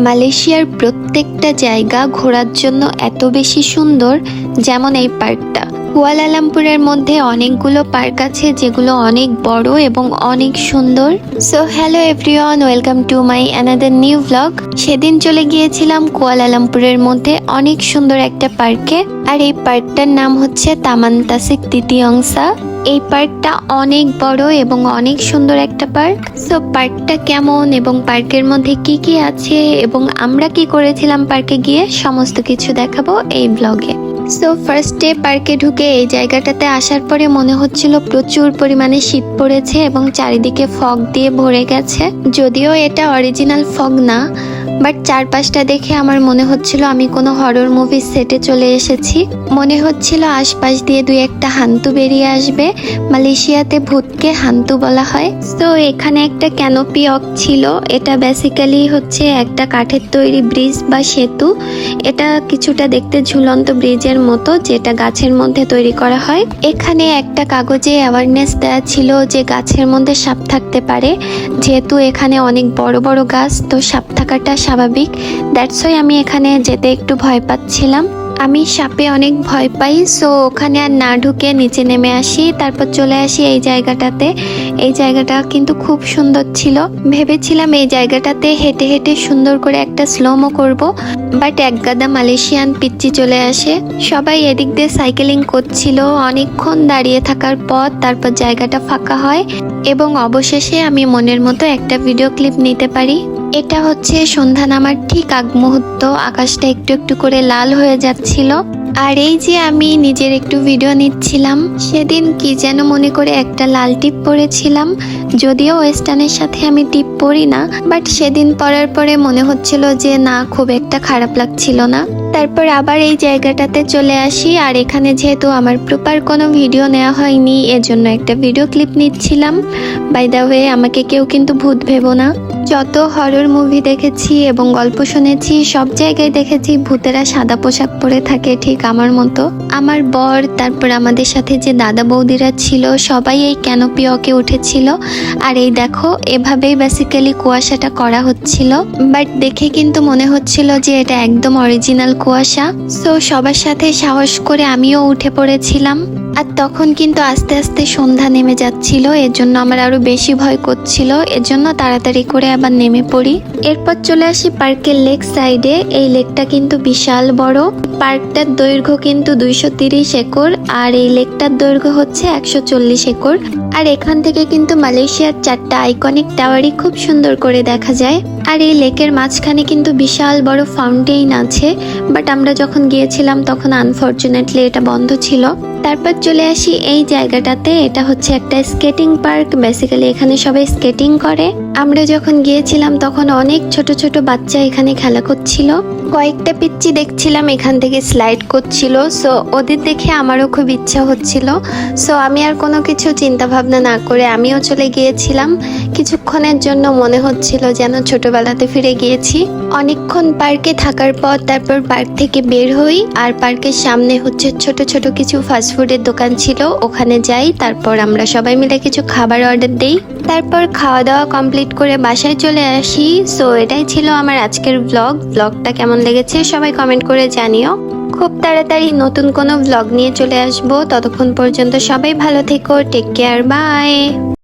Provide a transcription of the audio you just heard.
মালয়েশিয়ার প্রত্যেকটা জায়গা ঘোরার জন্য এত বেশি সুন্দর, যেমন এই পার্কটা। কুয়ালালামপুরের মধ্যে অনেকগুলো পার্ক আছে যেগুলো অনেক বড় এবং অনেক সুন্দর। So hello everyone, welcome to my another new blog. সেদিন চলে গিয়েছিলাম কুয়ালালামপুরের মধ্যে অনেক সুন্দর একটা পার্কে, আর এই পার্কটার নাম হচ্ছে তামান তাসিক তিতিয়ংসা। এই পার্কটা অনেক বড় এবং অনেক সুন্দর একটা পার্ক। সো পার্কটা কেমন এবং পার্কের মধ্যে কি কি আছে এবং আমরা কি করেছিলাম পার্কে গিয়ে, সমস্ত কিছু দেখাবো এই ব্লগে। সো ফার্স্ট ডে পার্কে ঢুকে এই জায়গাটাতে আসার পরে মনে হচ্ছিল প্রচুর পরিমাণে শীত পড়েছে এবং চারিদিকে ফগ দিয়ে ভরে গেছে। যদিও এটা অরিজিনাল ফগ না, বাট চারপাশটা দেখে আমার মনে হচ্ছিল আমি কোনো হরর মুভির সেটে চলে এসেছি। মনে হচ্ছিল আশপাশ দিয়ে দুই একটা হান্তু বেরিয়ে আসবে। মালয়েশিয়াতে ভূতকে হান্তু বলা হয়। তো এখানে একটা ক্যানোপি ওয়াক ছিল। এটা বেসিক্যালি হচ্ছে একটা কাঠের তৈরি ব্রিজ বা সেতু। এটা কিছুটা দেখতে ঝুলন্ত ব্রিজের মতো, যেটা গাছের মধ্যে তৈরি করা হয়। এখানে একটা কাগজে অ্যাওয়ারনেস দেওয়া ছিল যে গাছের মধ্যে সাপ থাকতে পারে। যেহেতু এখানে অনেক বড় বড় গাছ, তো সাপ থাকাটা স্বাভাবিক। দ্যাটস ওয়াই আমি এখানে যেতে একটু ভয় পাচ্ছিলাম। আমি সাপে অনেক ভয় পাই। সো ওখানে আর না ঢুকে নিচে নেমে আসি, তারপর চলে আসি এই জায়গাটাতে। এই জায়গাটা কিন্তু খুব সুন্দর ছিল। ভেবেছিলাম এই জায়গাটাতে হেঁটে হেঁটে সুন্দর করে একটা স্লোমো করব, বাট একগাদা মালয়েশিয়ান পিচ্চি চলে আসে। সবাই এদিক দিয়ে সাইকেলিং করছিল। অনেকক্ষণ দাঁড়িয়ে থাকার পর তারপর জায়গাটা ফাঁকা হয় এবং অবশেষে আমি মনের মতো একটা ভিডিও ক্লিপ নিতে পারি। এটা হচ্ছে সন্ধ্যা নামার ঠিক আগ মুহূর্ত। আকাশটা একটু একটু করে লাল হয়ে যাচ্ছিল। আর এই যে আমি নিজের একটু ভিডিও নিচ্ছিলাম, সেদিন কি যেন মনে করে একটা লাল টিপ পরেছিলাম। যদিও ওয়েস্টার্নের সাথে আমি টিপ পরি না, বাট সেদিন পরার পরে মনে হচ্ছিল যে না, খুব একটা খারাপ লাগছিল না। তারপর আবার এই জায়গাটাতে চলে আসি, আর এখানে যেহেতু আমার প্রপার কোনো ভিডিও নেওয়া হয়নি, এজন্য একটা ভিডিও ক্লিপ নিচ্ছিলাম। বাই দ্য ওয়ে, আমাকে কেউ কিন্তু ভূত ভেবো না। যত হরর মুভি দেখেছি এবং গল্প শুনেছি, সব জায়গায় দেখেছি ভূতেরা সাদা পোশাক পরে থাকে ঠিক আমার মতো। আমার বর, তারপর আমাদের সাথে যে দাদা বৌদিরা ছিল, সবাই এই ক্যানোপি ওয়াকে উঠেছিল। আর এই দেখো, এভাবেই বেসিক্যালি কুয়াশাটা করা হচ্ছিল। বাট দেখে কিন্তু মনে হচ্ছিল যে এটা একদম অরিজিনাল কুয়াশা। সো সবার সাথে সাহস করে আমিও উঠে পড়েছিলাম। আর তখন কিন্তু আস্তে আস্তে সন্ধ্যা নেমে যাচ্ছিল, এর জন্য আমার আরো বেশি ভয় করছিল। এর জন্য তাড়াতাড়ি করে আবার নেমে পড়ি। এরপর চলে আসি পার্কের লেক সাইডে। এই লেকটা কিন্তু বিশাল বড়। পার্কটার দৈর্ঘ্য কিন্তু 230 একর, আর এই লেকটার দৈর্ঘ্য হচ্ছে 140 একর। আর এখান থেকে কিন্তু মালয়েশিয়ার 4টা আইকনিক টাওয়ারই খুব সুন্দর করে দেখা যায়। আর এই লেকের মাঝখানে কিন্তু বিশাল বড় ফাউন্টেইন আছে, বাট আমরা যখন গিয়েছিলাম তখন আনফরচুনেটলি এটা বন্ধ ছিল। তারপর চলে আসি এই জায়গাটাতে। এটা হচ্ছে একটা স্কেটিং পার্ক। বেসিক্যালি এখানে সবাই স্কেটিং করে। আমরা যখন গিয়েছিলাম তখন অনেক ছোট ছোট বাচ্চা এখানে খেলা করছিল। কয়েকটা পিচ্চি দেখছিলাম এখান থেকে স্লাইড করছিল। সো ওদের দেখে আমারও খুব ইচ্ছা হচ্ছিল। সো আমি আর কোনো কিছু চিন্তা ভাবনা না করে আমিও চলে গিয়েছিলাম। কিছুক্ষণের জন্য মনে হচ্ছিল যেন ছোটবেলাতে ফিরে গিয়েছি। অনেকক্ষণ পার্কে থাকার পর তারপর পার্ক থেকে বের হই, আর পার্কের সামনে হচ্ছে ছোট ছোট কিছু ফাস্টফুডের দোকান ছিল, ওখানে যাই। তারপর আমরা সবাই মিলে কিছু খাবার অর্ডার দেই। তারপর খাওয়া দাওয়া কমপ্লিট করে বাসায় চলে আসি। সো এটাই ছিল আমার আজকের ব্লগটা কেমন লেগেছে সবাই কমেন্ট করে জানিও। খুব তাড়াতাড়ি নতুন কোনো ব্লগ নিয়ে চলে আসবো। ততক্ষণ পর্যন্ত সবাই ভালো থেকো। Take care, by.